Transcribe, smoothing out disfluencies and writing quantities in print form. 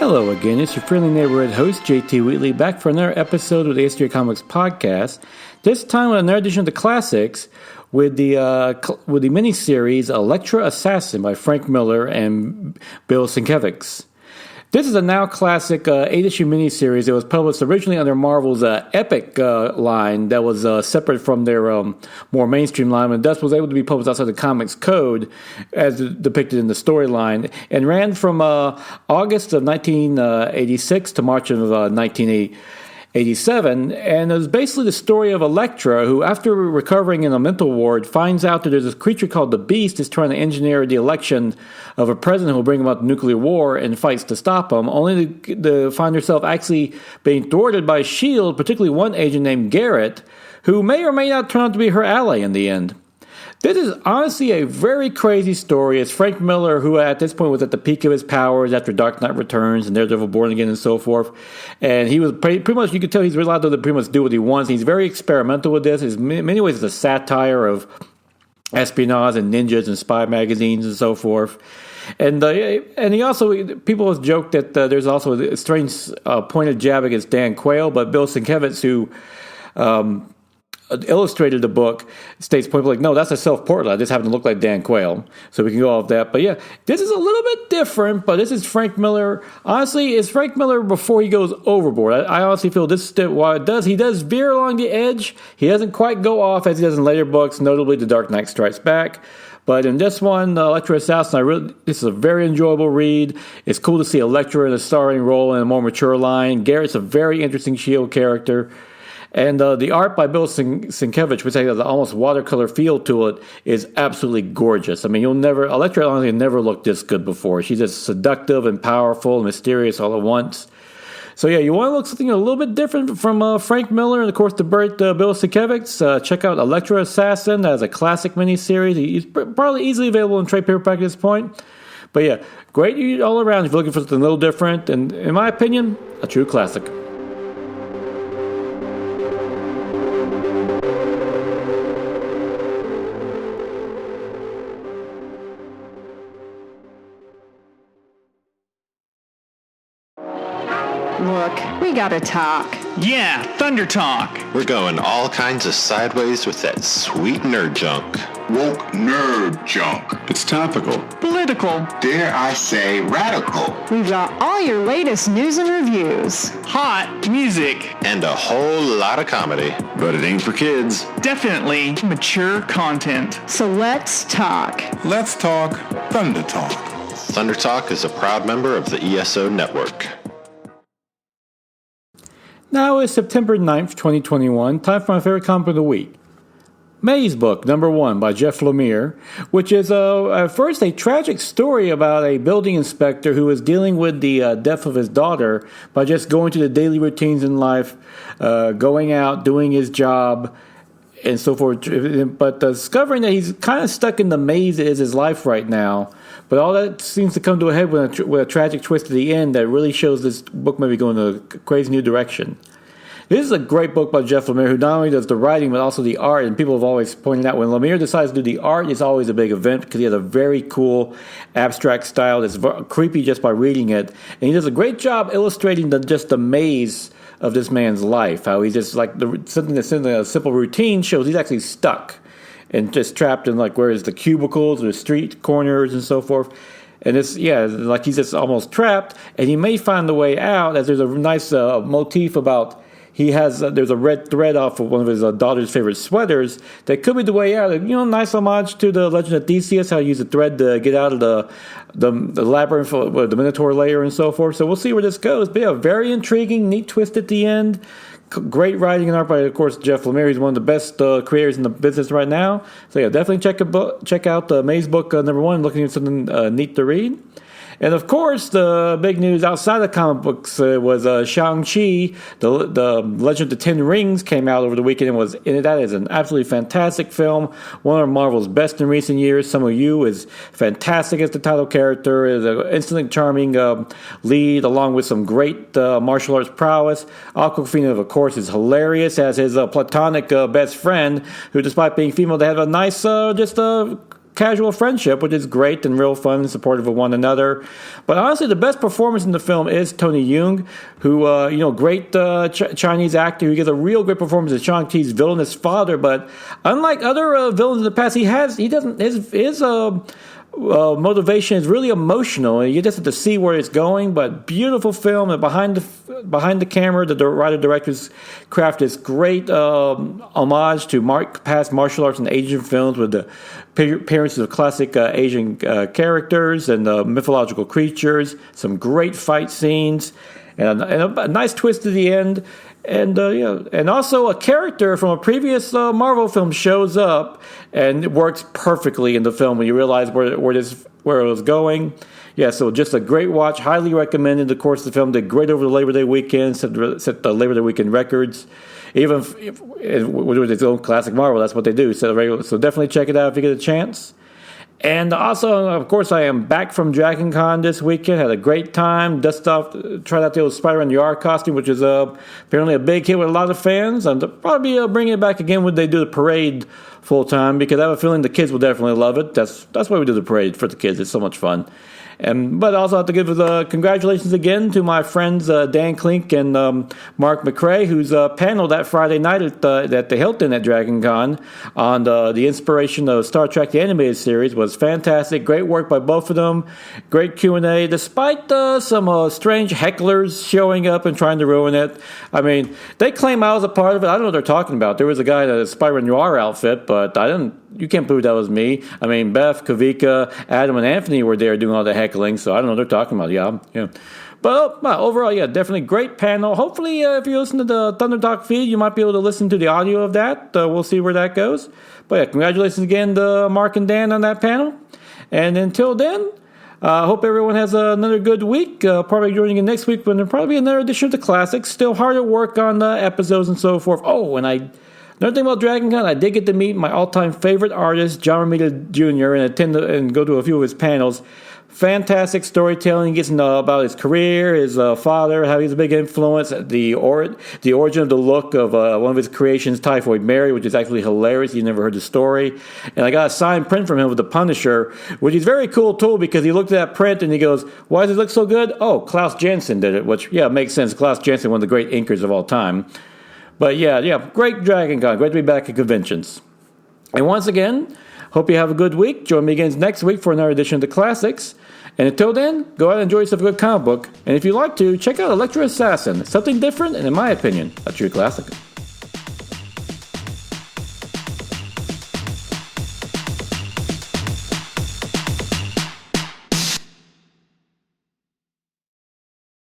Hello again, it's your friendly neighborhood host, JT Wheatley, back for another episode of the History of Comics podcast. This time with another edition of the classics with the miniseries Elektra Assassin by Frank Miller and Bill Sienkiewicz. This is a now classic 8-issue miniseries that was published originally under Marvel's Epic line that was separate from their more mainstream line, and thus was able to be published outside the Comics Code as depicted in the storyline, and ran from August of 1986 to March of 1987, and it was basically the story of Elektra, who, after recovering in a mental ward, finds out that there's this creature called the Beast is trying to engineer the election of a president who will bring about nuclear war, and fights to stop him, only to find herself actually being thwarted by S.H.I.E.L.D., particularly one agent named Garrett, who may or may not turn out to be her ally in the end. This is honestly a very crazy story. It's Frank Miller, who at this point was at the peak of his powers after Dark Knight Returns and Daredevil Born Again and so forth. And he was pretty much, you could tell he's allowed to pretty much do what he wants. He's very experimental with this. In many ways, it's a satire of espionage and ninjas and spy magazines and so forth. And he also, people have joked that there's also a strange pointed jab against Dan Quayle, but Bill Sienkiewicz, who illustrated the book, states point blank, no, that's a self-portrait. I just happen to look like Dan Quayle. So we can go off that. But yeah, this is a little bit different, but this is Frank Miller. Honestly, it's Frank Miller before he goes overboard. I honestly feel this is while he does veer along the edge, he doesn't quite go off as he does in later books, notably The Dark Knight Strikes Back. But in this one, Elektra Assassin, this is a very enjoyable read. It's cool to see Elektra in a starring role in a more mature line. Garrett's a very interesting S.H.I.E.L.D. character. And the art by Bill Sienkiewicz, which has an almost watercolor feel to it, is absolutely gorgeous. I mean, Elektra honestly never looked this good before. She's just seductive and powerful and mysterious all at once. So yeah, you want to look something a little bit different from Frank Miller and, of course, the great Bill Sienkiewicz. Check out Elektra Assassin. That is a classic miniseries. He's probably easily available in trade paperback at this point. But yeah, great read all around if you're looking for something a little different. And in my opinion, a true classic. Look, we gotta talk. Yeah, Thunder Talk. We're going all kinds of sideways with that sweet nerd junk. Woke nerd junk. It's topical. Political. Dare I say radical. We've got all your latest news and reviews. Hot music. And a whole lot of comedy. But it ain't for kids. Definitely mature content. So let's talk. Let's talk Thunder Talk. Thunder Talk is a proud member of the ESO network. Now is September 9th, 2021, time for my favorite comic of the week. May's book, number 1, by Jeff Lemire, which is at first a tragic story about a building inspector who is dealing with the death of his daughter by just going through the daily routines in life, going out, doing his job, and so forth. But discovering that he's kind of stuck in the maze that is his life right now. But all that seems to come to a head with a tragic twist at the end that really shows this book may be going in a crazy new direction. This is a great book by Jeff Lemire, who not only does the writing, but also the art. And people have always pointed out when Lemire decides to do the art, it's always a big event because he has a very cool abstract style that's creepy just by reading it. And he does a great job illustrating just the maze of this man's life. How he's just like something that's in a simple routine shows he's actually stuck and just trapped in like where is the cubicles or the street corners and so forth. And it's, like he's just almost trapped, and he may find the way out, as there's a nice motif about there's a red thread off of one of his daughter's favorite sweaters that could be the way out. Nice homage to the Legend of Theseus, how he used a thread to get out of the labyrinth, the Minotaur layer and so forth. So we'll see where this goes. But yeah, very intriguing, neat twist at the end. Great writing and art by, of course, Jeff Lemire. He's one of the best creators in the business right now. So yeah, definitely check out May's book, number 1, looking at something neat to read. And of course, the big news outside of comic books was Shang-Chi, the Legend of the Ten Rings came out over the weekend and that is an absolutely fantastic film, one of Marvel's best in recent years. Simu Yu is fantastic as the title character, is an instantly charming lead, along with some great martial arts prowess. Awkwafina, of course, is hilarious as his platonic best friend, who, despite being female, they have a nice, casual friendship, which is great and real fun and supportive of one another. But honestly, the best performance in the film is Tony Young, who, great Chinese actor who gives a real great performance as Shang-Chi's villainous father. But unlike other villains in the past, his motivation is really emotional, and you just have to see where it's going. But beautiful film, and behind the camera, the writer-director's craft is great homage to past martial arts and Asian films with the appearances of classic Asian characters and mythological creatures. Some great fight scenes, and a nice twist at the end. And and also a character from a previous Marvel film shows up, and it works perfectly in the film when you realize where it was going. Yeah, so just a great watch. Highly recommended. Of course, the film did great over the Labor Day weekend, set the Labor Day weekend records. Even with its own classic Marvel, that's what they do. So definitely check it out if you get a chance. And also, of course, I am back from Dragon Con this weekend. Had a great time. Tried out the old Spider-Man Yar costume, which is apparently a big hit with a lot of fans. And they'll probably be bringing it back again when they do the parade full time, because I have a feeling the kids will definitely love it. That's why we do the parade, for the kids. It's so much fun. But I also have to give congratulations again to my friends Dan Klink and Mark McCrae, whose panel that Friday night at the Hilton at Dragon Con on the inspiration of Star Trek the Animated Series was fantastic. Great work by both of them. Great Q&A, despite some strange hecklers showing up and trying to ruin it. I mean, they claim I was a part of it. I don't know what they're talking about. There was a guy in a Spider-Man Noir outfit, but you can't prove that was me. I mean, Beth, Kavika, Adam, and Anthony were there doing all the heckling, so I don't know what they're talking about. Yeah. But overall, yeah, definitely great panel. Hopefully, if you listen to the Thunder Talk feed, you might be able to listen to the audio of that. We'll see where that goes. But yeah, congratulations again to Mark and Dan on that panel. And until then, I hope everyone has another good week. Probably joining you next week when there'll probably be another edition of the Classics. Still hard at work on episodes and so forth. Oh, and another thing about Dragon Con, I did get to meet my all-time favorite artist, John Romita Jr., and attend and go to a few of his panels. Fantastic storytelling. He gets to know about his career, his father, how he's a big influence, the origin of the look of one of his creations, Typhoid Mary, which is actually hilarious. You never heard the story. And I got a signed print from him with the Punisher, which is very cool too, because he looked at that print and he goes, "Why does it look so good?" Oh, Klaus Janson did it, which makes sense. Klaus Janson, one of the great inkers of all time. But yeah, great Dragon Con. Great to be back at conventions. And once again, hope you have a good week. Join me again next week for another edition of the Classics. And until then, go out and enjoy yourself a good comic book. And if you like to, check out Elektra Assassin. Something different and, in my opinion, a true classic.